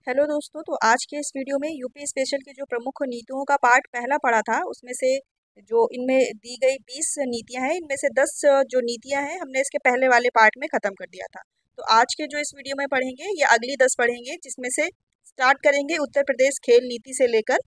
Hello दोस्तों, तो आज के इस वीडियो में यूपी स्पेशल की जो प्रमुख नीतियों का पार्ट पहला पढ़ा था, उसमें से जो इनमें दी गई 20 नीतियां हैं, इनमें से 10 जो नीतियां हैं हमने इसके पहले वाले पार्ट में ख़त्म कर दिया था। तो आज के जो इस वीडियो में पढ़ेंगे ये अगली 10 पढ़ेंगे, जिसमें से स्टार्ट करेंगे उत्तर प्रदेश खेल नीति से लेकर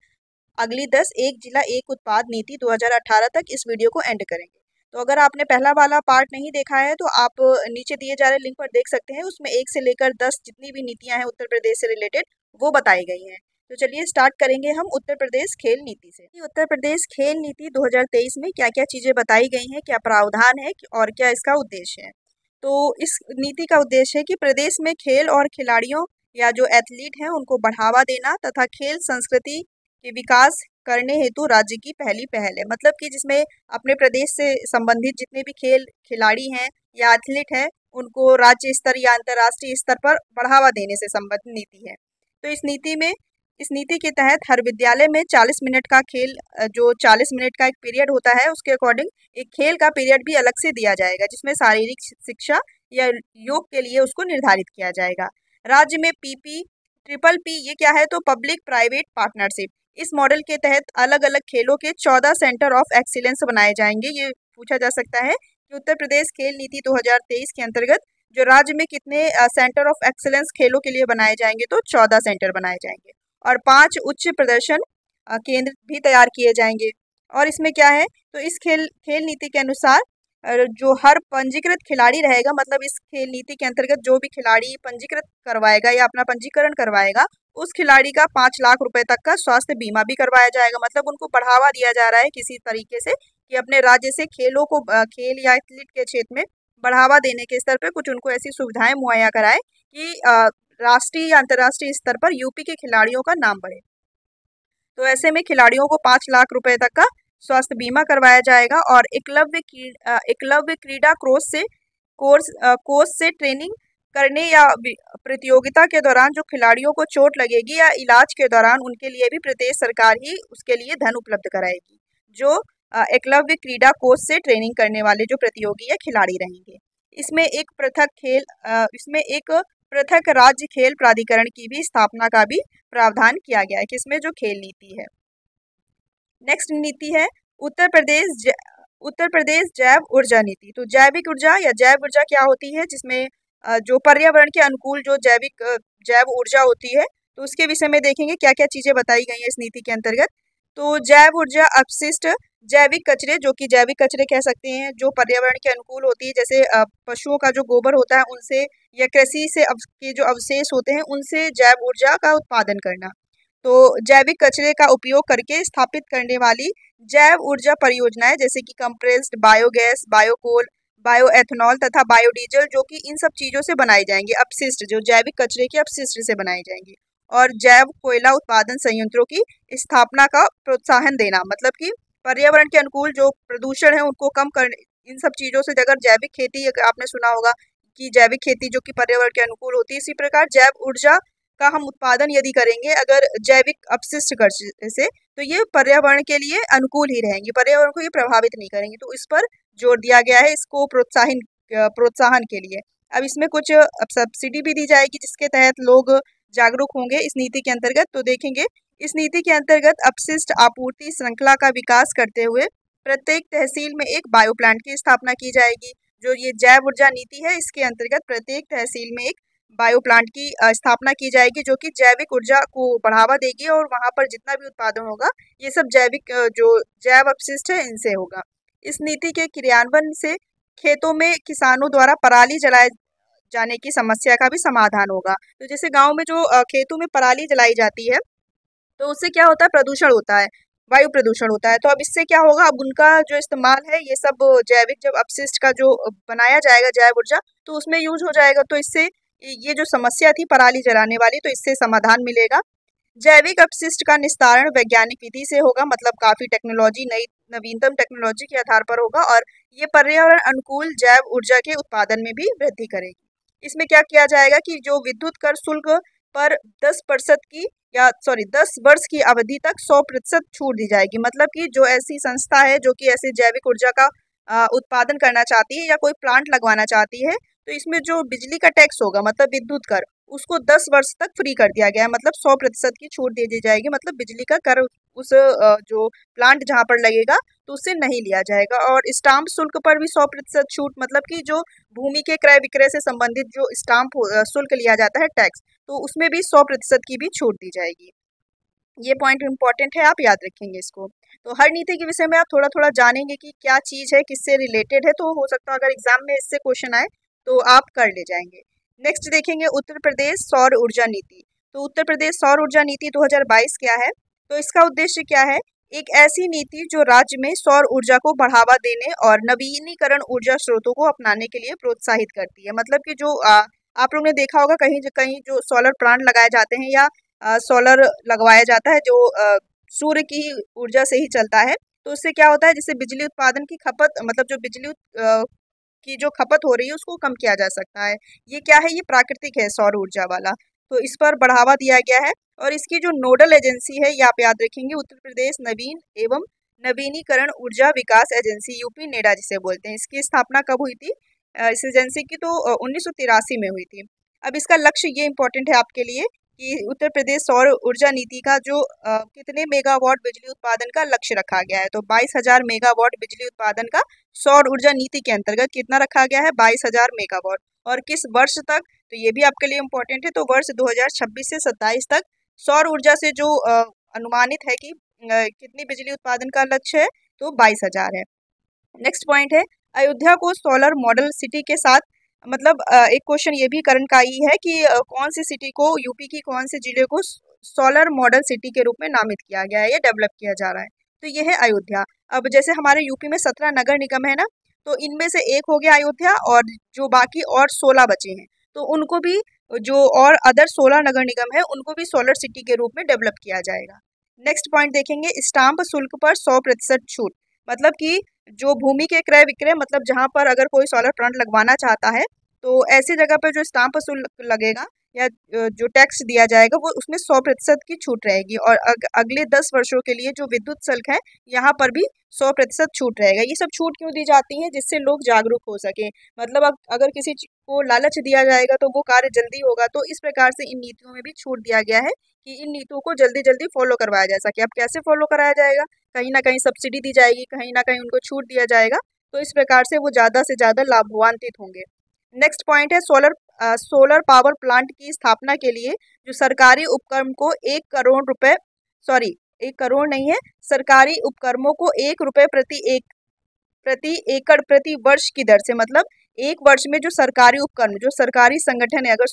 अगली 10 एक जिला एक उत्पाद नीति 2018 तक इस वीडियो को एंड करेंगे। तो अगर आपने पहला वाला पार्ट नहीं देखा है तो आप नीचे दिए जा रहे लिंक पर देख सकते हैं। उसमें 1 से लेकर 10 जितनी भी नीतियां हैं उत्तर प्रदेश से रिलेटेड वो बताई गई हैं। तो चलिए स्टार्ट करेंगे हम उत्तर प्रदेश खेल नीति से। उत्तर प्रदेश खेल नीति 2023 में क्या क्या चीज़ें बताई गई हैं, क्या प्रावधान है और क्या इसका उद्देश्य है। तो इस नीति का उद्देश्य है कि प्रदेश में खेल और खिलाड़ियों या जो एथलीट हैं उनको बढ़ावा देना तथा खेल संस्कृति के विकास करने हेतु राज्य की पहली पहल है। मतलब कि जिसमें अपने प्रदेश से संबंधित जितने भी खेल खिलाड़ी हैं या एथलीट हैं उनको राज्य स्तर या अंतर्राष्ट्रीय स्तर पर बढ़ावा देने से संबंधित नीति है। तो इस नीति के तहत हर विद्यालय में 40 मिनट का खेल, जो 40 मिनट का एक पीरियड होता है, उसके अकॉर्डिंग एक खेल का पीरियड भी अलग से दिया जाएगा, जिसमें शारीरिक शिक्षा या योग के लिए उसको निर्धारित किया जाएगा। राज्य में पीपी ट्रिपल पी ये क्या है, तो पब्लिक प्राइवेट पार्टनरशिप। इस मॉडल के तहत अलग अलग खेलों के 14 सेंटर ऑफ एक्सीलेंस बनाए जाएंगे। ये पूछा जा सकता है कि उत्तर प्रदेश खेल नीति 2023 के अंतर्गत जो राज्य में कितने सेंटर ऑफ एक्सीलेंस खेलों के लिए बनाए जाएंगे, तो 14 सेंटर बनाए जाएंगे और 5 उच्च प्रदर्शन केंद्र भी तैयार किए जाएंगे। और इसमें क्या है, तो इस खेल नीति के अनुसार जो हर पंजीकृत खिलाड़ी रहेगा, मतलब इस खेल नीति के अंतर्गत जो भी खिलाड़ी पंजीकृत करवाएगा या अपना पंजीकरण करवाएगा, उस खिलाड़ी का 5 लाख रुपए तक का स्वास्थ्य बीमा भी करवाया जाएगा। मतलब उनको बढ़ावा दिया जा रहा है किसी तरीके से कि अपने राज्य से खेलों को खेल या एथलीट के क्षेत्र में बढ़ावा देने के स्तर पे कुछ उनको ऐसी सुविधाएं मुहैया कराए कि राष्ट्रीय या अंतर्राष्ट्रीय स्तर पर यूपी के खिलाड़ियों का नाम बढ़े। तो ऐसे में खिलाड़ियों को 5 लाख रुपए तक का स्वास्थ्य बीमा करवाया जाएगा और एकलव्य क्रीडा कोर्स से ट्रेनिंग करने या प्रतियोगिता के दौरान जो खिलाड़ियों को चोट लगेगी या इलाज के दौरान उनके लिए भी प्रदेश सरकार ही उसके लिए धन उपलब्ध कराएगी, जो एकलव्य क्रीडा कोर्स से ट्रेनिंग करने वाले जो प्रतियोगी या खिलाड़ी रहेंगे। इसमें एक पृथक राज्य खेल प्राधिकरण की भी स्थापना का भी प्रावधान किया गया है, किसमें जो खेल नीति है। नेक्स्ट नीति है उत्तर प्रदेश जैव ऊर्जा नीति। तो जैविक ऊर्जा या जैव ऊर्जा क्या होती है, जिसमें जो पर्यावरण के अनुकूल जो जैव ऊर्जा होती है, तो उसके विषय में देखेंगे क्या क्या चीजें बताई गई हैं इस नीति के अंतर्गत। तो जैव ऊर्जा अपशिष्ट जैविक कचरे, जो कि जैविक कचरे कह सकते हैं, जो पर्यावरण के अनुकूल होती है, जैसे पशुओं का जो गोबर होता है उनसे या कृषि से के जो अवशेष होते हैं उनसे जैव ऊर्जा का उत्पादन करना। तो जैविक कचरे का उपयोग करके स्थापित करने वाली जैव ऊर्जा परियोजनाएं जैसे कि कंप्रेस्ड बायोगैस, बायोकोल, बायोएथेनॉल तथा बायोडीजल, जो कि इन सब चीज़ों से बनाई जाएंगी, अपशिष्ट जो जैविक कचरे के अपशिष्ट से बनाई जाएंगी। और जैव कोयला उत्पादन संयंत्रों की स्थापना का प्रोत्साहन देना, मतलब कि पर्यावरण के अनुकूल जो प्रदूषण है उनको कम कर, इन सब चीज़ों से अगर जैविक खेती, अगर आपने सुना होगा कि जैविक खेती जो कि पर्यावरण के अनुकूल होती है, इसी प्रकार जैव ऊर्जा का हम उत्पादन यदि करेंगे अगर जैविक अपशिष्ट से, तो ये पर्यावरण के लिए अनुकूल ही रहेंगी, पर्यावरण को ये प्रभावित नहीं करेंगी। तो इस पर जोर दिया गया है, इसको प्रोत्साहन के लिए। अब इसमें कुछ सब्सिडी भी दी जाएगी जिसके तहत लोग जागरूक होंगे इस नीति के अंतर्गत। तो देखेंगे इस नीति के अंतर्गत अपशिष्ट आपूर्ति श्रृंखला का विकास करते हुए प्रत्येक तहसील में एक बायो प्लांट की स्थापना की जाएगी। जो ये जैव ऊर्जा नीति है इसके अंतर्गत प्रत्येक तहसील में एक बायो प्लांट की स्थापना की जाएगी, जो कि जैविक ऊर्जा को बढ़ावा देगी और वहां पर जितना भी उत्पादन होगा ये सब जो जैव अपशिष्ट है इनसे होगा। इस नीति के क्रियान्वयन से खेतों में किसानों द्वारा पराली जलाए जाने की समस्या का भी समाधान होगा। तो जैसे गांव में जो खेतों में पराली जलाई जाती है तो उससे क्या होता है, प्रदूषण होता है, वायु प्रदूषण होता है। तो अब इससे क्या होगा, अब उनका जो इस्तेमाल है ये सब जैविक जब अपशिष्ट का जो बनाया जाएगा जैव ऊर्जा, तो उसमें यूज हो जाएगा। तो इससे ये जो समस्या थी पराली जलाने वाली, तो इससे समाधान मिलेगा। जैविक अपशिष्ट का निस्तारण वैज्ञानिक विधि से होगा, मतलब काफी टेक्नोलॉजी, नई नवीनतम टेक्नोलॉजी के आधार पर होगा और ये पर्यावरण अनुकूल जैव ऊर्जा के उत्पादन में भी वृद्धि करेगी। इसमें क्या किया जाएगा कि जो विद्युत कर शुल्क पर 10 वर्ष की अवधि तक 100% छूट दी जाएगी। मतलब कि जो ऐसी संस्था है जो कि ऐसे जैविक ऊर्जा का उत्पादन करना चाहती है या कोई प्लांट लगवाना चाहती है, तो इसमें जो बिजली का टैक्स होगा, मतलब विद्युत कर, उसको 10 वर्ष तक फ्री कर दिया गया है, मतलब 100% की छूट दे दी जाएगी। मतलब बिजली का कर उस जो प्लांट जहाँ पर लगेगा तो उससे नहीं लिया जाएगा। और स्टाम्प शुल्क पर भी 100% छूट, मतलब कि जो भूमि के क्रय विक्रय से संबंधित जो स्टाम्प शुल्क लिया जाता है टैक्स, तो उसमें भी 100% की भी छूट दी जाएगी। ये पॉइंट इंपॉर्टेंट है, आप याद रखेंगे इसको। तो हर नीति के विषय में आप थोड़ा थोड़ा जानेंगे कि क्या चीज़ है, किससे रिलेटेड है, तो हो सकता है अगर एग्जाम में इससे क्वेश्चन आए तो आप कर ले जाएंगे। नेक्स्ट देखेंगे उत्तर प्रदेश सौर ऊर्जा नीति। तो उत्तर प्रदेश सौर ऊर्जा नीति 2022 क्या है? तो इसका उद्देश्य क्या है? एक ऐसी नीति जो राज्य में सौर ऊर्जा को बढ़ावा देने और नवीनीकरण ऊर्जा स्रोतों को अपनाने के लिए प्रोत्साहित करती है। मतलब कि जो आप लोगों ने देखा होगा कहीं कहीं जो सोलर प्लांट लगाए जाते हैं या सोलर लगवाया जाता है जो सूर्य की ऊर्जा से ही चलता है, तो उससे क्या होता है, जिससे बिजली उत्पादन की खपत, मतलब जो बिजली की जो खपत हो रही है उसको कम किया जा सकता है। ये क्या है? ये प्राकृतिक है सौर ऊर्जा वाला। तो इस पर बढ़ावा दिया गया है। और इसकी जो नोडल एजेंसी है ये आप याद रखेंगे, उत्तर प्रदेश नवीन एवं नवीनीकरण ऊर्जा विकास एजेंसी, यूपी नेडा जिसे बोलते हैं। इसकी स्थापना कब हुई थी इस एजेंसी की? तो 1983 में हुई थी। अब इसका लक्ष्य ये इंपॉर्टेंट है आपके लिए कि उत्तर प्रदेश सौर ऊर्जा नीति का जो कितने मेगावाट बिजली उत्पादन का लक्ष्य रखा गया है, तो 22,000 मेगावाट बिजली उत्पादन का सौर ऊर्जा नीति के अंतर्गत कितना रखा गया है? 22,000 मेगावाट। और किस वर्ष तक? तो ये भी आपके लिए इम्पोर्टेंट है। तो वर्ष 2026 से 27 तक सौर ऊर्जा से जो अनुमानित है कि कितनी बिजली उत्पादन का लक्ष्य है, तो 22,000 है। नेक्स्ट पॉइंट है अयोध्या को सोलर मॉडल सिटी के साथ, मतलब एक क्वेश्चन ये भी करंट का ही है कि कौन सी सिटी को, यूपी की कौन से जिले को सोलर मॉडल सिटी के रूप में नामित किया गया है या डेवलप किया जा रहा है? तो ये है अयोध्या। अब जैसे हमारे यूपी में 17 नगर निगम है ना, तो इनमें से एक हो गया अयोध्या और जो बाकी और 16 बचे हैं तो उनको भी, जो और अदर 16 नगर निगम है उनको भी सोलर सिटी के रूप में डेवलप किया जाएगा। नेक्स्ट पॉइंट देखेंगे स्टाम्प शुल्क पर 100% छूट। मतलब कि जो भूमि के क्रय विक्रय, मतलब जहाँ पर अगर कोई सोलर प्लांट लगवाना चाहता है तो ऐसी जगह पर जो स्टाम्प शुल्क लगेगा या जो टैक्स दिया जाएगा वो उसमें 100% की छूट रहेगी। और अगले 10 वर्षों के लिए जो विद्युत शुल्क है यहाँ पर भी 100% छूट रहेगा। ये सब छूट क्यों दी जाती है? जिससे लोग जागरूक हो सके। मतलब अगर किसी को लालच दिया जाएगा तो वो कार्य जल्दी होगा। तो इस प्रकार से इन नीतियों में भी छूट दिया गया है कि इन नीतियों को जल्दी जल्दी फॉलो करवाया जा सके। अब कैसे फॉलो कराया जाएगा? कहीं ना कहीं सब्सिडी दी जाएगी, कहीं ना कहीं उनको छूट दिया जाएगा। तो इस प्रकार से वो ज़्यादा से ज़्यादा लाभान्वित होंगे। नेक्स्ट पॉइंट है सोलर पावर प्लांट की स्थापना के लिए जो सरकारी उपक्रम को 1 करोड़ रुपए, सॉरी 1 करोड़ नहीं है, सरकारी उपक्रमों को 1 रुपए प्रति एकड़ प्रति वर्ष की दर से, मतलब एक वर्ष में जो सरकारी उपक्रम, जो सरकारी संगठन है, अगर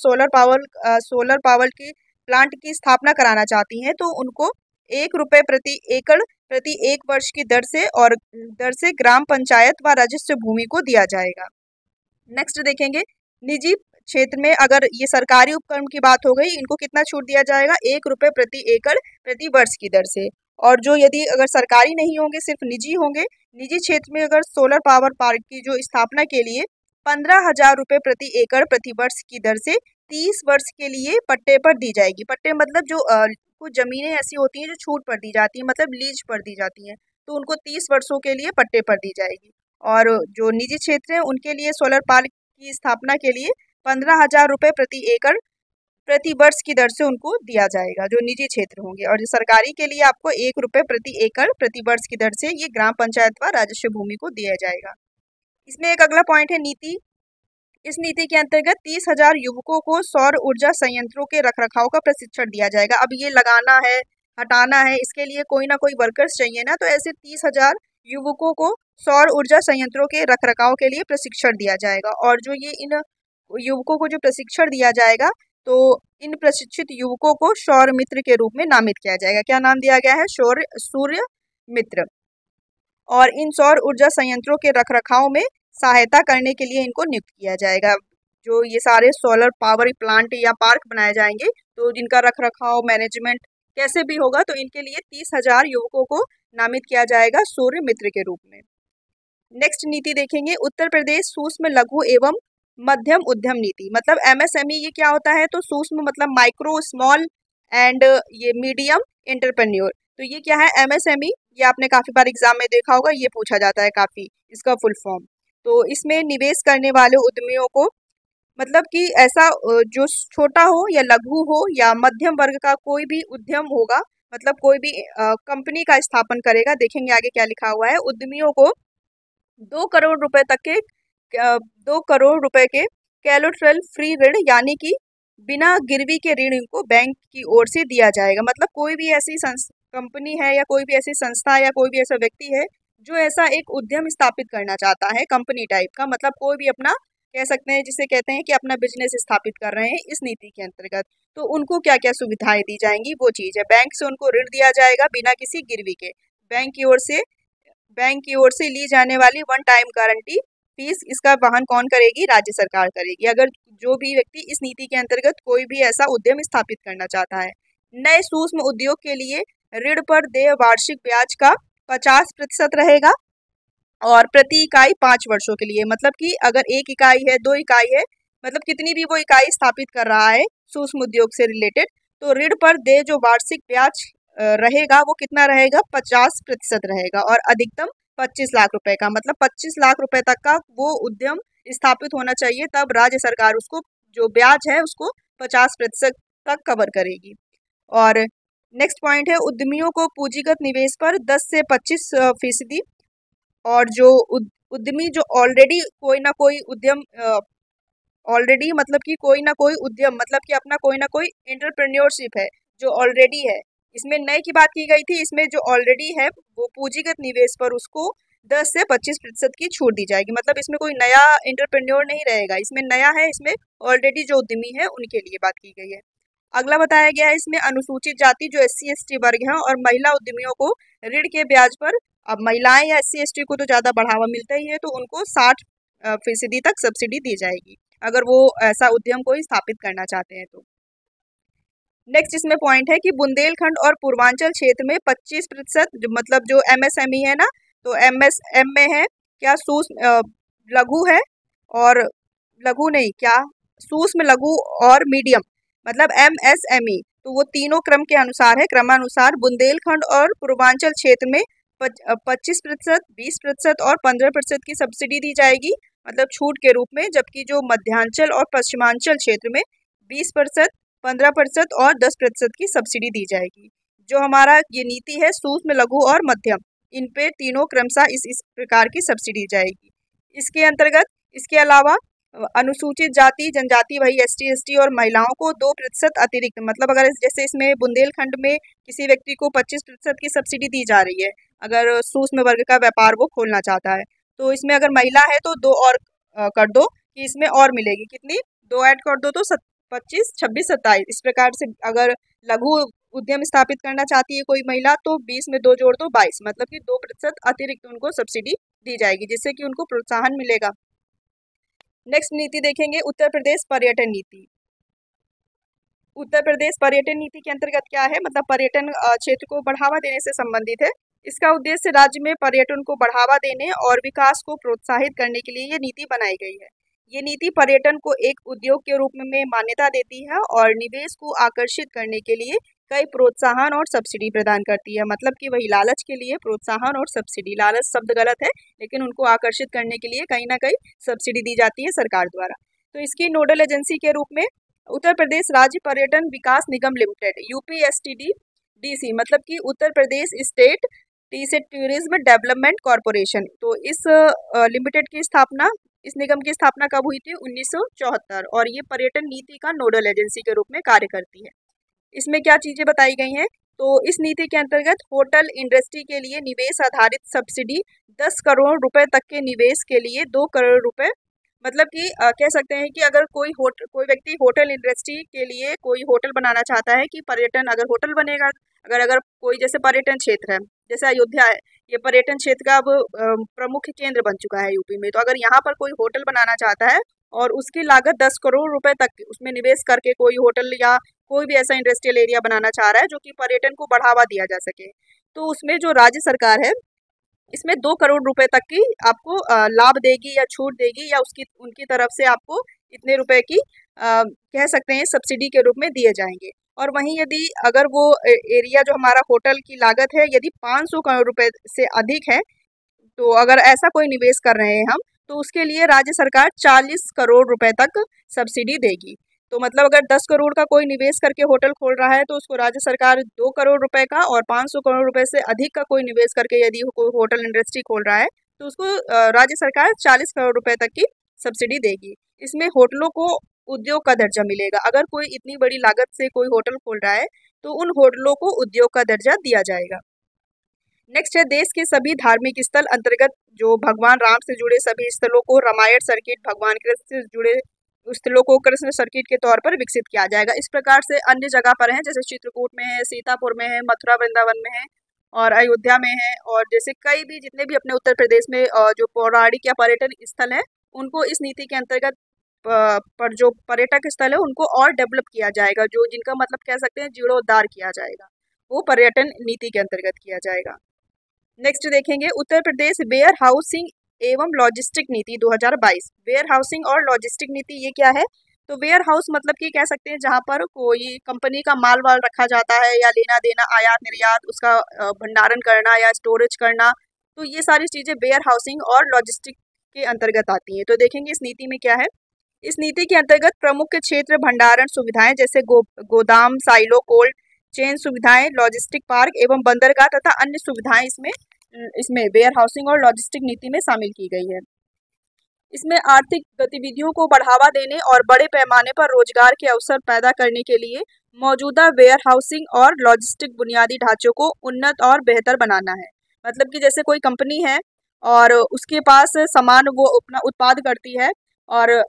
सोलर पावर की प्लांट की स्थापना कराना चाहती हैं तो उनको 1 रुपए प्रति एकड़ प्रति एक वर्ष की दर से ग्राम पंचायत व राजस्व भूमि को दिया जाएगा। नेक्स्ट देखेंगे निजी क्षेत्र में, अगर ये सरकारी उपक्रम की बात हो गई, इनको कितना छूट दिया जाएगा? 1 रुपए प्रति एकड़ प्रति वर्ष की दर से। और जो यदि अगर सरकारी नहीं होंगे, सिर्फ निजी होंगे, निजी क्षेत्र में अगर सोलर पावर पार्क की जो स्थापना के लिए 15,000 रुपये प्रति एकड़ प्रति वर्ष की दर से 30 वर्ष के लिए पट्टे पर दी जाएगी। पट्टे मतलब जो कुछ जमीनें ऐसी होती हैं जो छूट पर दी जाती हैं, मतलब लीज पर दी जाती हैं, तो उनको 30 वर्षों के लिए पट्टे पर दी जाएगी। और जो निजी क्षेत्र है उनके लिए सोलर पार्क की स्थापना के लिए 15,000 रुपये प्रति एकड़ प्रति वर्ष की दर से उनको दिया जाएगा, जो निजी क्षेत्र होंगे। और जो सरकारी के लिए आपको 1 रुपए प्रति एकड़ प्रति वर्ष की दर से ये ग्राम पंचायत व राजस्व भूमि को दिया जाएगा। इसमें एक अगला पॉइंट है नीति। इस नीति के अंतर्गत 30,000 युवकों को सौर ऊर्जा संयंत्रों के रखरखाव का प्रशिक्षण दिया जाएगा। अब ये लगाना है, हटाना है, इसके लिए कोई ना कोई वर्कर्स चाहिए ना, तो ऐसे 30,000 युवकों को सौर ऊर्जा संयंत्रों के रखरखाव के लिए प्रशिक्षण दिया जाएगा। और जो ये इन युवकों को जो प्रशिक्षण दिया जाएगा, तो इन प्रशिक्षित युवकों को सौर मित्र के रूप में नामित किया जाएगा। क्या नाम दिया गया है? सूर्य मित्र। और इन सौर ऊर्जा संयंत्रों के रखरखाव में सहायता करने के लिए इनको नियुक्त किया जाएगा। जो ये सारे सोलर पावर प्लांट या पार्क बनाए जाएंगे तो जिनका रखरखाव मैनेजमेंट कैसे भी होगा, तो इनके लिए 30,000 युवकों को नामित किया जाएगा सूर्य मित्र के रूप में। नेक्स्ट नीति देखेंगे उत्तर प्रदेश सूक्ष्म लघु एवं मध्यम उद्यम नीति। मतलब MSME ये क्या होता है? तो सूक्ष्म मतलब माइक्रो स्मॉल एंड ये मीडियम एंटरप्रेन्योर। तो ये क्या है? MSME ये आपने काफ़ी बार एग्जाम में देखा होगा, ये पूछा जाता है काफ़ी, इसका फुल फॉर्म। तो इसमें निवेश करने वाले उद्यमियों को मतलब कि ऐसा जो छोटा हो या लघु हो या मध्यम वर्ग का कोई भी उद्यम होगा, मतलब कोई भी कंपनी का स्थापन करेगा। देखेंगे आगे क्या लिखा हुआ है। उद्यमियों को 2 करोड़ रुपए तक के 2 करोड़ रुपए के कोलेटरल फ्री ऋण, यानी कि बिना गिरवी के ऋण को बैंक की ओर से दिया जाएगा। मतलब कोई भी ऐसी कंपनी है या कोई भी ऐसी संस्था या कोई भी ऐसा व्यक्ति है जो ऐसा एक उद्यम स्थापित करना चाहता है कंपनी टाइप का, मतलब कोई भी अपना कह सकते हैं, जिसे कहते हैं कि अपना बिजनेस स्थापित कर रहे हैं इस नीति के अंतर्गत, तो उनको क्या क्या सुविधाएं दी जाएंगी वो चीज़ है। बैंक से उनको ऋण दिया जाएगा बिना किसी गिरवी के। बैंक की ओर से बैंक की ओर से ली जाने वाली वन टाइम गारंटी फीस, इसका वहन कौन करेगी? राज्य सरकार करेगी, अगर जो भी व्यक्ति इस नीति के अंतर्गत कोई भी ऐसा उद्यम स्थापित करना चाहता है। नए सूक्ष्म उद्योग के लिए ऋण पर देय वार्षिक ब्याज का 50% रहेगा और प्रति इकाई 5 वर्षों के लिए। मतलब कि अगर 1 इकाई है, 2 इकाई है, मतलब कितनी भी वो इकाई स्थापित कर रहा है सूक्ष्म उद्योग से रिलेटेड, तो ऋण पर देय जो वार्षिक ब्याज रहेगा वो कितना रहेगा? 50% रहेगा और अधिकतम 25 लाख रुपए का। मतलब 25 लाख रुपए तक का वो उद्यम स्थापित होना चाहिए, तब राज्य सरकार उसको जो ब्याज है उसको 50% तक कवर करेगी। और नेक्स्ट पॉइंट है, उद्यमियों को पूंजीगत निवेश पर 10 से 25% और जो उद्यमी जो ऑलरेडी कोई ना कोई उद्यम ऑलरेडी मतलब कि कोई ना कोई उद्यम, मतलब कि अपना कोई ना कोई एंटरप्रेन्योरशिप है जो ऑलरेडी है। इसमें नए की बात की गई थी, इसमें जो ऑलरेडी है वो पूंजीगत निवेश पर उसको 10 से 25% की छूट दी जाएगी। मतलब इसमें कोई नया एंटरप्रेन्योर नहीं रहेगा, इसमें नया है, इसमें ऑलरेडी जो उद्यमी है उनके लिए बात की गई है। अगला बताया गया है इसमें अनुसूचित जाति जो SC ST वर्ग है और महिला उद्यमियों को ऋण के ब्याज पर, अब महिलाएं या SC ST को तो ज़्यादा बढ़ावा मिलता ही है, तो उनको 60% तक सब्सिडी दी जाएगी अगर वो ऐसा उद्यम कोई स्थापित करना चाहते हैं तो। नेक्स्ट इसमें पॉइंट है कि बुंदेलखंड और पूर्वांचल क्षेत्र में 25% जो मतलब जो MSME है ना, तो MSM में है क्या? सूक्ष्म लघु है और लघु नहीं क्या, सूक्ष्म लघु और मीडियम, मतलब MSME, तो वो तीनों क्रम के अनुसार है, क्रमानुसार बुंदेलखंड और पूर्वांचल क्षेत्र में 25%, 20% और 15% की सब्सिडी दी जाएगी, मतलब छूट के रूप में। जबकि जो मध्यांचल और पश्चिमांचल क्षेत्र में 20%, 15% और 10% की सब्सिडी दी जाएगी। जो हमारा ये नीति है सूक्ष्म लघु और मध्यम, इन पे तीनों क्रमशः इस प्रकार की सब्सिडी दी जाएगी। इसके अंतर्गत इसके अलावा अनुसूचित जाति जनजाति वही ST ST और महिलाओं को 2% अतिरिक्त, मतलब अगर जैसे इसमें बुंदेलखंड में किसी व्यक्ति को 25% की सब्सिडी दी जा रही है अगर सूक्ष्म वर्ग का व्यापार वो खोलना चाहता है, तो इसमें अगर महिला है तो 2 और कर दो कि इसमें और मिलेगी कितनी, 2 ऐड कर दो तो 25, 26, 27, इस प्रकार से। अगर लघु उद्यम स्थापित करना चाहती है कोई महिला तो 20 में 2 जोड़ दो 22, मतलब कि 2% अतिरिक्त उनको सब्सिडी दी जाएगी जिससे कि उनको प्रोत्साहन मिलेगा। नेक्स्ट नीति देखेंगे उत्तर प्रदेश पर्यटन नीति। उत्तर प्रदेश पर्यटन नीति के अंतर्गत क्या है? मतलब पर्यटन क्षेत्र को बढ़ावा देने से संबंधित है। इसका उद्देश्य राज्य में पर्यटन को बढ़ावा देने और विकास को प्रोत्साहित करने के लिए ये नीति बनाई गई है। ये नीति पर्यटन को एक उद्योग के रूप में मान्यता देती है और निवेश को आकर्षित करने के लिए कई प्रोत्साहन और सब्सिडी प्रदान करती है। मतलब कि वही लालच के लिए प्रोत्साहन और सब्सिडी, लालच शब्द गलत है लेकिन उनको आकर्षित करने के लिए कहीं ना कहीं सब्सिडी दी जाती है सरकार द्वारा। तो इसकी नोडल एजेंसी के रूप में उत्तर प्रदेश राज्य पर्यटन विकास निगम लिमिटेड UPSTDDC, मतलब कि Uttar Pradesh state tourism development corporation, तो इस लिमिटेड की स्थापना, इस निगम की स्थापना कब हुई थी? 1974, और ये पर्यटन नीति का नोडल एजेंसी के रूप में कार्य करती है। इसमें क्या चीज़ें बताई गई हैं? तो इस नीति के अंतर्गत होटल इंडस्ट्री के लिए निवेश आधारित सब्सिडी 10 करोड़ रुपए तक के निवेश के लिए 2 करोड़ रुपए, मतलब कि कह सकते हैं कि अगर कोई व्यक्ति होटल इंडस्ट्री के लिए कोई होटल बनाना चाहता है कि पर्यटन अगर होटल बनेगा, अगर कोई जैसे पर्यटन क्षेत्र है जैसे अयोध्या है, ये पर्यटन क्षेत्र का अब प्रमुख केंद्र बन चुका है यूपी में, तो अगर यहाँ पर कोई होटल बनाना चाहता है और उसकी लागत 10 करोड़ रुपए तक उसमें निवेश करके कोई होटल या कोई भी ऐसा इंडस्ट्रियल एरिया बनाना चाह रहा है जो कि पर्यटन को बढ़ावा दिया जा सके, तो उसमें जो राज्य सरकार है इसमें 2 करोड़ रुपए तक की आपको लाभ देगी या छूट देगी, या उनकी तरफ से आपको इतने रुपए की कह सकते हैं सब्सिडी के रूप में दिए जाएंगे। और वहीं यदि अगर वो एरिया जो हमारा होटल की लागत है यदि 500 करोड़ रुपए से अधिक है, तो अगर ऐसा कोई निवेश कर रहे हैं हम, तो उसके लिए राज्य सरकार 40 करोड़ रुपए तक सब्सिडी देगी। तो मतलब अगर 10 करोड़ का कोई निवेश करके होटल खोल रहा है तो उसको राज्य सरकार 2 करोड़ रुपए का, और 500 करोड़ रुपए से अधिक का कोई निवेश करके यदि कोई होटल इंडस्ट्री खोल रहा है तो उसको राज्य सरकार 40 करोड़ रुपए तक की सब्सिडी देगी। इसमें होटलों को उद्योग का दर्जा मिलेगा। अगर कोई इतनी बड़ी लागत से कोई होटल खोल रहा है तो उन होटलों को उद्योग का दर्जा दिया जाएगा। नेक्स्ट है, देश के सभी धार्मिक स्थल अंतर्गत जो भगवान राम से जुड़े सभी स्थलों को रामायण सर्किट, भगवान कृष्ण से जुड़े स्थलों को कृष्ण सर्किट के तौर पर विकसित किया जाएगा। इस प्रकार से अन्य जगह पर है, जैसे चित्रकूट में है, सीतापुर में है, मथुरा वृंदावन में है और अयोध्या में है, और जैसे कई भी जितने भी अपने उत्तर प्रदेश में जो पौराणिक या पर्यटन स्थल है उनको इस नीति के अंतर्गत पर जो पर्यटक स्थल है उनको और डेवलप किया जाएगा, जो जिनका मतलब कह सकते हैं जीर्णोद्धार किया जाएगा, वो पर्यटन नीति के अंतर्गत किया जाएगा। नेक्स्ट देखेंगे, उत्तर प्रदेश वेयर हाउसिंग एवं लॉजिस्टिक नीति 2022। वेयर हाउसिंग और लॉजिस्टिक नीति ये क्या है? तो वेयर हाउस मतलब कि कह सकते हैं जहाँ पर कोई कंपनी का माल वाल रखा जाता है या लेना देना, आयात निर्यात, उसका भंडारण करना या स्टोरेज करना, तो ये सारी चीज़ें वेयर हाउसिंग और लॉजिस्टिक के अंतर्गत आती हैं। तो देखेंगे इस नीति में क्या है। इस नीति के अंतर्गत प्रमुख क्षेत्र भंडारण सुविधाएं जैसे गोदाम, साइलो, कोल्ड चेन सुविधाएं, लॉजिस्टिक पार्क एवं बंदरगाह तथा अन्य सुविधाएं इसमें वेयर हाउसिंग और लॉजिस्टिक नीति में शामिल की गई है। इसमें आर्थिक गतिविधियों को बढ़ावा देने और बड़े पैमाने पर रोजगार के अवसर पैदा करने के लिए मौजूदा वेयर हाउसिंग और लॉजिस्टिक बुनियादी ढांचों को उन्नत और बेहतर बनाना है। मतलब कि जैसे कोई कंपनी है और उसके पास सामान वो अपना उत्पाद करती है, और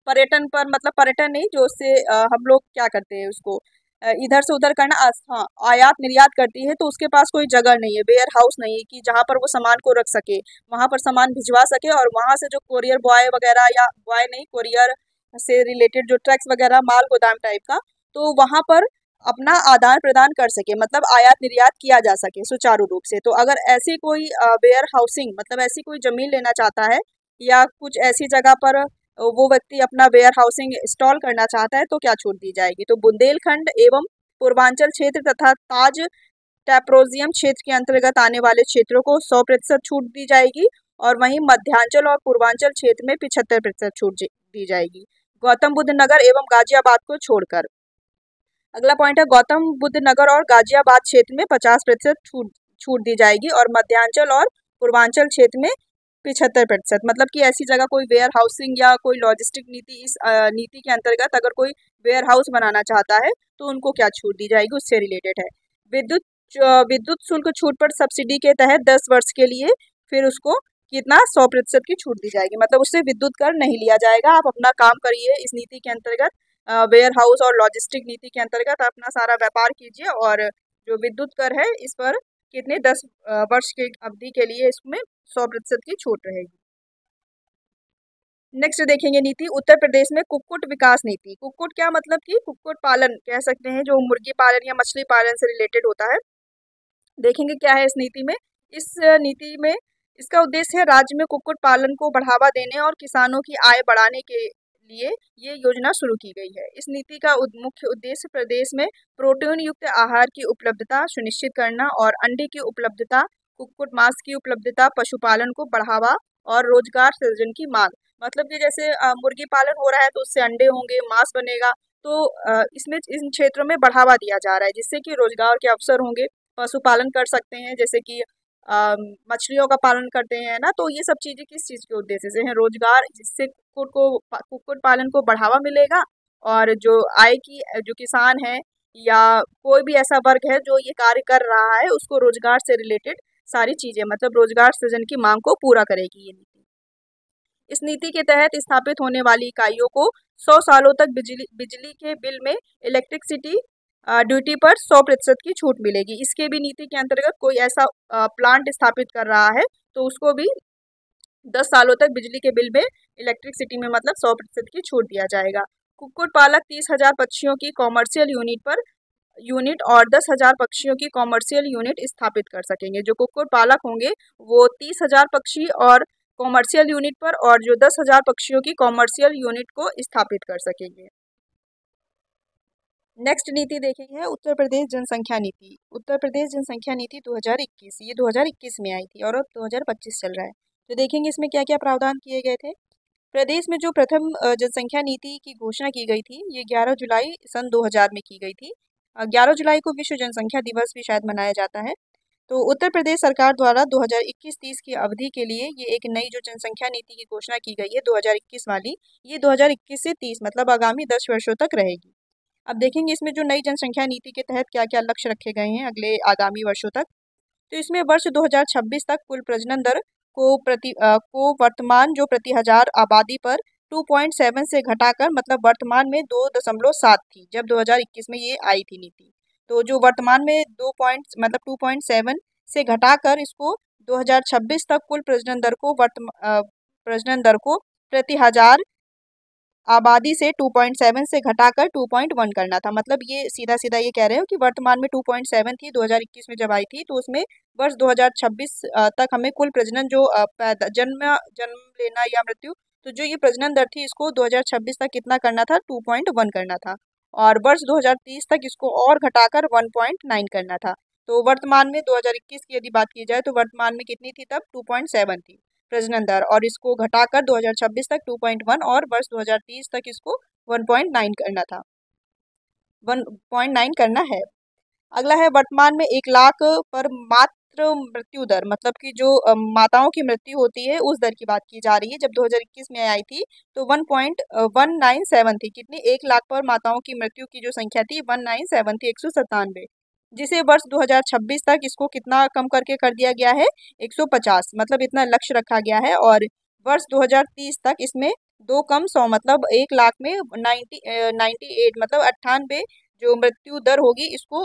पर्यटन पर मतलब पर्यटन नहीं, जो उससे हम लोग क्या करते हैं उसको इधर से उधर करना, हाँ आयात निर्यात करती है, तो उसके पास कोई जगह नहीं है, वेयर हाउस नहीं है कि जहाँ पर वो सामान को रख सके, वहाँ पर सामान भिजवा सके, और वहाँ से जो कोरियर बॉय वगैरह, या बॉय नहीं, कोरियर से रिलेटेड जो ट्रक्स वगैरह, माल गोदाम टाइप का, तो वहाँ पर अपना आदान प्रदान कर सके, मतलब आयात निर्यात किया जा सके सुचारू रूप से। तो अगर ऐसी कोई वेयर हाउसिंग मतलब ऐसी कोई जमीन लेना चाहता है या कुछ ऐसी जगह पर वो व्यक्ति अपना वेयर हाउसिंग इंस्टॉल करना चाहता है तो क्या छूट दी जाएगी? तो बुंदेलखंड एवं पूर्वांचल क्षेत्र तथा ताज टैप्रोजियम क्षेत्र के अंतर्गत आने वाले क्षेत्रों को 100% छूट दी जाएगी, और वहीं मध्यांचल और पूर्वांचल क्षेत्र में 75% छूट दी जाएगी, गौतम बुद्ध नगर एवं गाजियाबाद को छोड़कर। अगला पॉइंट है, गौतम बुद्ध नगर और गाजियाबाद क्षेत्र में 50% छूट दी जाएगी, और मध्यांचल और पूर्वांचल क्षेत्र में 75%। मतलब कि ऐसी जगह कोई वेयर हाउसिंग या कोई लॉजिस्टिक नीति, इस नीति के अंतर्गत अगर कोई वेयर हाउस बनाना चाहता है तो उनको क्या छूट दी जाएगी, उससे रिलेटेड है। विद्युत शुल्क छूट पर सब्सिडी के तहत 10 वर्ष के लिए फिर उसको कितना 100% की छूट दी जाएगी, मतलब उससे विद्युत कर नहीं लिया जाएगा। आप अपना काम करिए इस नीति के अंतर्गत, वेयर हाउस और लॉजिस्टिक नीति के अंतर्गत अपना सारा व्यापार कीजिए, और जो विद्युत कर है इस पर कितने 10 वर्ष की अवधि के लिए इसमें 100% की छूट रहेगी। नेक्स्ट देखेंगे नीति, उत्तर प्रदेश में कुक्कुट विकास नीति। कुक्कुट क्या मतलब कि कुक्कुट पालन कह सकते हैं, जो मुर्गी पालन या मछली पालन से रिलेटेड होता है। देखेंगे क्या है इस नीति में। इस नीति में इसका उद्देश्य है राज्य में कुक्कुट पालन को बढ़ावा देने और किसानों की आय बढ़ाने के लिए ये योजना शुरू की गई है। इस नीति का मुख्य उद्देश्य प्रदेश में प्रोटीन युक्त आहार की उपलब्धता सुनिश्चित करना और अंडे की उपलब्धता, कुक्कुट मांस की उपलब्धता, पशुपालन को बढ़ावा और रोजगार सृजन की मांग। मतलब कि जैसे मुर्गी पालन हो रहा है तो उससे अंडे होंगे, मांस बनेगा, तो इसमें इन क्षेत्रों में बढ़ावा दिया जा रहा है जिससे कि रोजगार के अवसर होंगे। पशुपालन कर सकते हैं, जैसे कि मछलियों का पालन करते हैं ना, तो ये सब चीज़ें किस चीज़ के उद्देश्य से हैं, रोजगार, जिससे कुक्कुट पालन को बढ़ावा मिलेगा, और जो आय की जो किसान है या कोई भी ऐसा वर्ग है जो ये कार्य कर रहा है उसको रोजगार से रिलेटेड सारी चीज़ें, मतलब रोजगार सृजन की मांग को पूरा करेगी ये नीति। इस नीति के तहत स्थापित होने वाली इकाइयों को 100 सालों तक बिजली के बिल में इलेक्ट्रिसिटी ड्यूटी पर 100% की छूट मिलेगी। इसके भी नीति के अंतर्गत कोई ऐसा प्लांट स्थापित कर रहा है तो उसको भी 10 सालों तक बिजली के बिल में इलेक्ट्रिसिटी में मतलब 100% की छूट दिया जाएगा। कुक्कुट पालक 30,000 पक्षियों की कॉमर्शियल यूनिट और 10,000 पक्षियों की कॉमर्शियल यूनिट स्थापित कर सकेंगे। जो कुक्कुट पालक होंगे वो 30,000 पक्षी और कॉमर्शियल यूनिट पर, और जो 10,000 पक्षियों की कॉमर्शियल यूनिट को स्थापित कर सकेंगे। नेक्स्ट नीति देखेंगे, उत्तर प्रदेश जनसंख्या नीति। उत्तर प्रदेश जनसंख्या नीति 2021, ये 2021 में आई थी और अब 2025 चल रहा है। तो देखेंगे इसमें क्या क्या प्रावधान किए गए थे। प्रदेश में जो प्रथम जनसंख्या नीति की घोषणा की गई थी, ये 11 जुलाई सन 2000 में की गई थी। 11 जुलाई को विश्व जनसंख्या दिवस भी शायद मनाया जाता है। तो उत्तर प्रदेश सरकार द्वारा 2021-30 की अवधि के लिए ये एक नई जो जनसंख्या नीति की घोषणा की गई है 2021 वाली, ये 2021 से 30 मतलब आगामी 10 वर्षों तक रहेगी। अब देखेंगे इसमें जो नई जनसंख्या नीति के तहत क्या क्या लक्ष्य रखे गए हैं अगले आगामी वर्षों तक। तो इसमें वर्ष 2026 तक कुल प्रजनन दर को वर्तमान जो प्रति हजार आबादी पर 2.7 से घटाकर, मतलब वर्तमान में 2.7 थी जब 2021 में ये आई थी नीति। तो जो वर्तमान में 2.7 से घटाकर इसको 2026 तक कुल प्रजनन दर को प्रति हजार आबादी से 2.7 से घटाकर 2.1 करना था। मतलब ये सीधा सीधा ये कह रहे हो कि वर्तमान में 2.7 थी 2021 में जब आई थी, तो उसमें वर्ष 2026 तक हमें कुल प्रजनन जो जन्म लेना या मृत्यु, तो जो ये प्रजनन दर थी इसको 2026 तक कितना करना था, 2.1 करना था। और वर्ष 2030 तक इसको और घटाकर 1.9 करना था। तो वर्तमान में 2021 की यदि बात की जाए तो वर्तमान में कितनी थी तब, 2.7 थी प्रजनन दर, और इसको घटाकर 2026 तक 2.1 और वर्ष 2030 तक इसको 1.9 करना था, 1.9 करना है। अगला है वर्तमान में 1 लाख पर मात्र मृत्यु दर, मतलब कि जो माताओं की मृत्यु होती है उस दर की बात की जा रही है। जब 2021 में आई थी तो 1.197 थी, कितनी, 1 लाख पर माताओं की मृत्यु की जो संख्या थी 197 थी, 197, जिसे वर्ष 2026 तक इसको कितना कम करके कर दिया गया है, 150, मतलब इतना लक्ष्य रखा गया है। और वर्ष 2030 तक इसमें 2 कम 100, मतलब 1 लाख में 98 मतलब 98 जो मृत्यु दर होगी इसको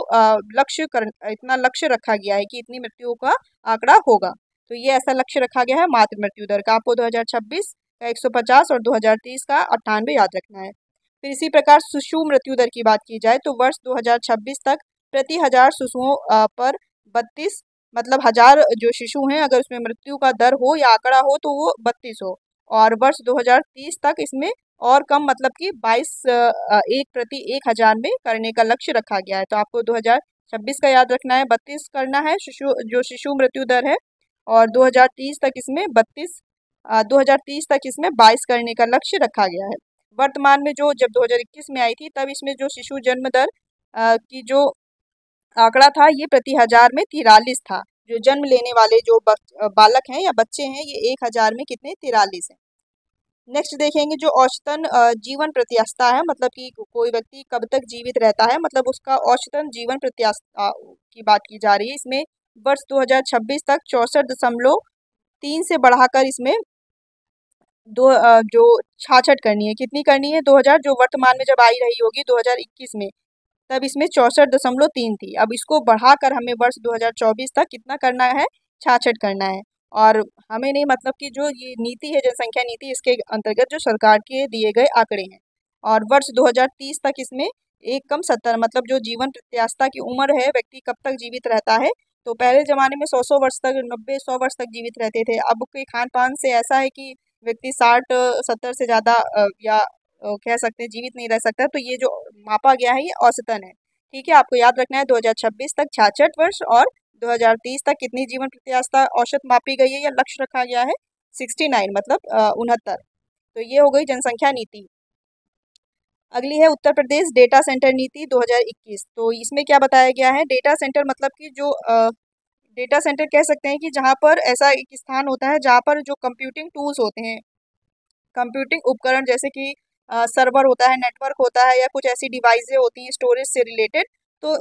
इतना लक्ष्य रखा गया है कि इतनी मृत्युओं का आंकड़ा होगा। तो ये ऐसा लक्ष्य रखा गया है मातृ मृत्यु दर का। आपको 2026 का 150 और 2030 का 98 याद रखना है। फिर इसी प्रकार शिशु मृत्यु दर की बात की जाए तो वर्ष 2026 तक प्रति हजार शिशुओं पर 32, मतलब हजार जो शिशु हैं अगर उसमें मृत्यु का दर हो या आंकड़ा हो तो वो 32 हो। और वर्ष 2030 तक इसमें और कम, मतलब कि 22 एक प्रति 1000 में करने का लक्ष्य रखा गया है। तो आपको 2026 का याद रखना है, 32 करना है शिशु मृत्यु दर है। और 2030 तक इसमें 2030 तक इसमें 22 करने का लक्ष्य रखा गया है। वर्तमान में जो जब 2021 में आई थी तब इसमें जो शिशु जन्म दर की जो आंकड़ा था ये प्रति हजार में 43 था। जो जन्म लेने वाले जो बालक हैं या बच्चे हैं ये 1000 में कितने, 43 हैं। नेक्स्ट देखेंगे जो औसतन जीवन प्रत्याशा है, मतलब कि कोई व्यक्ति कब तक जीवित रहता है, मतलब उसका औसतन जीवन प्रत्याशा की बात की जा रही है। इसमें वर्ष 2026 तक 64.3 से बढ़ाकर इसमें जो 66 करनी है, कितनी करनी है, 2000 जो वर्तमान में जब आई रही होगी 2021 में तब इसमें 64.3 थी। अब इसको बढ़ाकर हमें वर्ष 2024 तक कितना करना है, 66 करना है। और हमें नहीं, मतलब कि जो ये नीति है जनसंख्या नीति, इसके अंतर्गत जो सरकार के दिए गए आंकड़े हैं। और वर्ष 2030 तक इसमें 1 कम 70, मतलब जो जीवन प्रत्याशा की उम्र है व्यक्ति कब तक जीवित रहता है। तो पहले जमाने में 100 वर्ष तक, 90-100 वर्ष तक जीवित रहते थे। अब के खान पान से ऐसा है कि व्यक्ति 60-70 से ज़्यादा या कह सकते हैं जीवित नहीं रह सकता। तो ये जो मापा गया है ये औसतन है। ठीक है, आपको याद रखना है 2026 तक 66 वर्ष और 2030 तक कितनी जीवन प्रत्याशा औसत मापी गई है या लक्ष्य रखा गया है, 69, मतलब 69। तो ये हो गई जनसंख्या नीति। अगली है उत्तर प्रदेश डेटा सेंटर नीति 2021। तो इसमें क्या बताया गया है, डेटा सेंटर मतलब कि जो डेटा सेंटर कह सकते हैं कि जहाँ पर ऐसा एक स्थान होता है जहाँ पर जो कंप्यूटिंग टूल्स होते हैं, कंप्यूटिंग उपकरण जैसे कि सर्वर होता है, नेटवर्क होता है, या कुछ ऐसी डिवाइसें होती हैं स्टोरेज से रिलेटेड, तो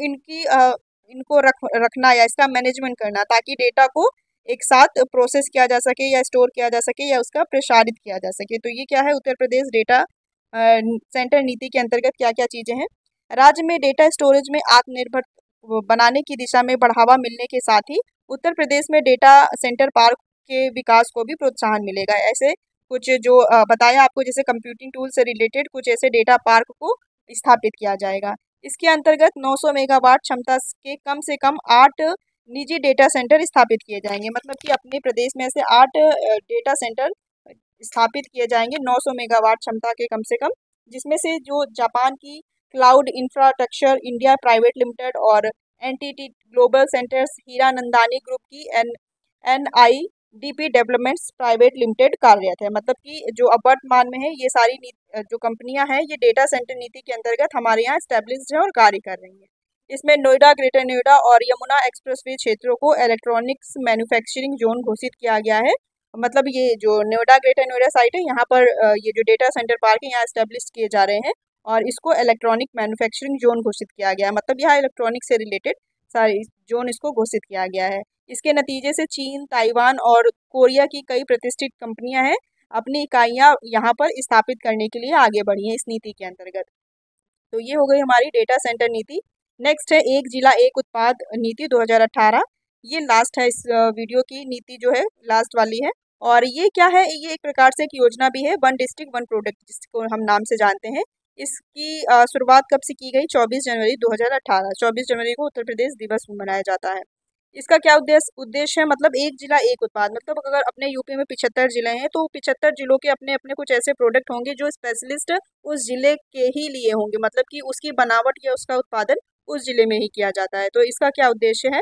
इनको रखना या इसका मैनेजमेंट करना ताकि डेटा को एक साथ प्रोसेस किया जा सके या स्टोर किया जा सके या उसका प्रसारित किया जा सके। तो ये क्या है, उत्तर प्रदेश डेटा सेंटर नीति के अंतर्गत क्या क्या चीज़ें हैं। राज्य में डेटा स्टोरेज में आत्मनिर्भर बनाने की दिशा में बढ़ावा मिलने के साथ ही उत्तर प्रदेश में डेटा सेंटर पार्क के विकास को भी प्रोत्साहन मिलेगा। ऐसे कुछ जो बताया आपको, जैसे कंप्यूटिंग टूल से रिलेटेड कुछ ऐसे डेटा पार्क को स्थापित किया जाएगा। इसके अंतर्गत 900 मेगावाट क्षमता के कम से कम 8 निजी डेटा सेंटर स्थापित किए जाएंगे। मतलब कि अपने प्रदेश में से 8 डेटा सेंटर स्थापित किए जाएंगे 900 मेगावाट क्षमता के कम से कम, जिसमें से जो जापान की cloud infrastructure India private limited और NTT global centers Hiranandani group की NNI DP developments private limited कार्यरत है। मतलब कि जो अब वर्तमान में है ये सारी जो कंपनियां हैं ये डेटा सेंटर नीति के अंतर्गत हमारे यहाँ स्टैब्लिश्ड है और कार्य कर रही हैं। इसमें नोएडा, ग्रेटर नोएडा और यमुना एक्सप्रेसवे क्षेत्रों को इलेक्ट्रॉनिक्स मैन्युफैक्चरिंग जोन घोषित किया गया है। मतलब ये जो नोएडा, ग्रेटर नोएडा साइट है यहाँ पर ये जो डेटा सेंटर पार्क है यहाँ स्टैब्लिश किए जा रहे हैं और इसको इलेक्ट्रॉनिक मैन्युफैक्चरिंग जोन घोषित किया गया है। मतलब यहाँ इलेक्ट्रॉनिक से रिलेटेड सारी जोन इसको घोषित किया गया है। इसके नतीजे से चीन, ताइवान और कोरिया की कई प्रतिष्ठित कंपनियां हैं अपनी इकाइयां यहाँ पर स्थापित करने के लिए आगे बढ़ी हैं इस नीति के अंतर्गत। तो ये हो गई हमारी डेटा सेंटर नीति। नेक्स्ट है एक जिला एक उत्पाद नीति 2018। ये लास्ट है इस वीडियो की नीति जो है लास्ट वाली है। और ये क्या है, ये एक प्रकार से एक योजना भी है, वन डिस्ट्रिक्ट वन प्रोडक्ट जिसको हम नाम से जानते हैं। इसकी शुरुआत कब से की गई? 24 जनवरी 2018। 24 जनवरी को उत्तर प्रदेश दिवस मनाया जाता है। इसका क्या उद्देश्य है? मतलब एक जिला एक उत्पाद। मतलब अगर अपने यूपी में 75 जिले हैं तो 75 जिलों के अपने अपने कुछ ऐसे प्रोडक्ट होंगे जो स्पेशलिस्ट उस जिले के ही लिए होंगे। मतलब कि उसकी बनावट या उसका उत्पादन उस जिले में ही किया जाता है। तो इसका क्या उद्देश्य है?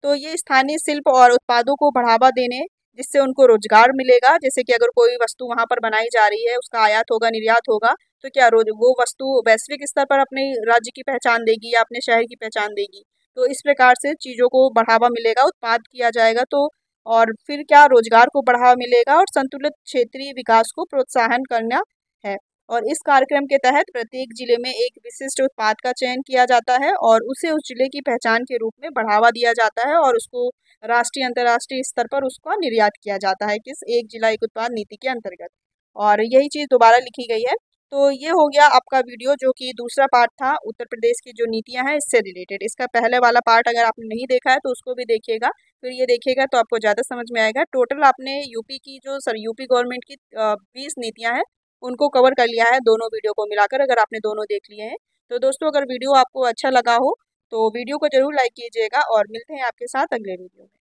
तो ये स्थानीय शिल्प और उत्पादों को बढ़ावा देने, जिससे उनको रोजगार मिलेगा। जैसे कि अगर कोई वस्तु वहाँ पर बनाई जा रही है, उसका आयात होगा, निर्यात होगा, तो क्या रोज वो वस्तु वैश्विक स्तर पर अपने राज्य की पहचान देगी या अपने शहर की पहचान देगी। तो इस प्रकार से चीज़ों को बढ़ावा मिलेगा, उत्पाद किया जाएगा तो और फिर क्या रोजगार को बढ़ावा मिलेगा और संतुलित क्षेत्रीय विकास को प्रोत्साहन करना है। और इस कार्यक्रम के तहत प्रत्येक जिले में एक विशिष्ट उत्पाद का चयन किया जाता है और उसे उस जिले की पहचान के रूप में बढ़ावा दिया जाता है और उसको राष्ट्रीय अंतर्राष्ट्रीय स्तर पर उसका निर्यात किया जाता है किस एक जिला एक उत्पाद नीति के अंतर्गत। और यही चीज़ दोबारा लिखी गई है। तो ये हो गया आपका वीडियो जो कि दूसरा पार्ट था उत्तर प्रदेश की जो नीतियां हैं इससे रिलेटेड। इसका पहले वाला पार्ट अगर आपने नहीं देखा है तो उसको भी देखिएगा, फिर ये देखिएगा तो आपको ज़्यादा समझ में आएगा। टोटल आपने यूपी की जो यूपी गवर्नमेंट की 20 नीतियां हैं उनको कवर कर लिया है दोनों वीडियो को मिलाकर, अगर आपने दोनों देख लिए हैं। तो दोस्तों अगर वीडियो आपको अच्छा लगा हो तो वीडियो को जरूर लाइक कीजिएगा और मिलते हैं आपके साथ अगले वीडियो में।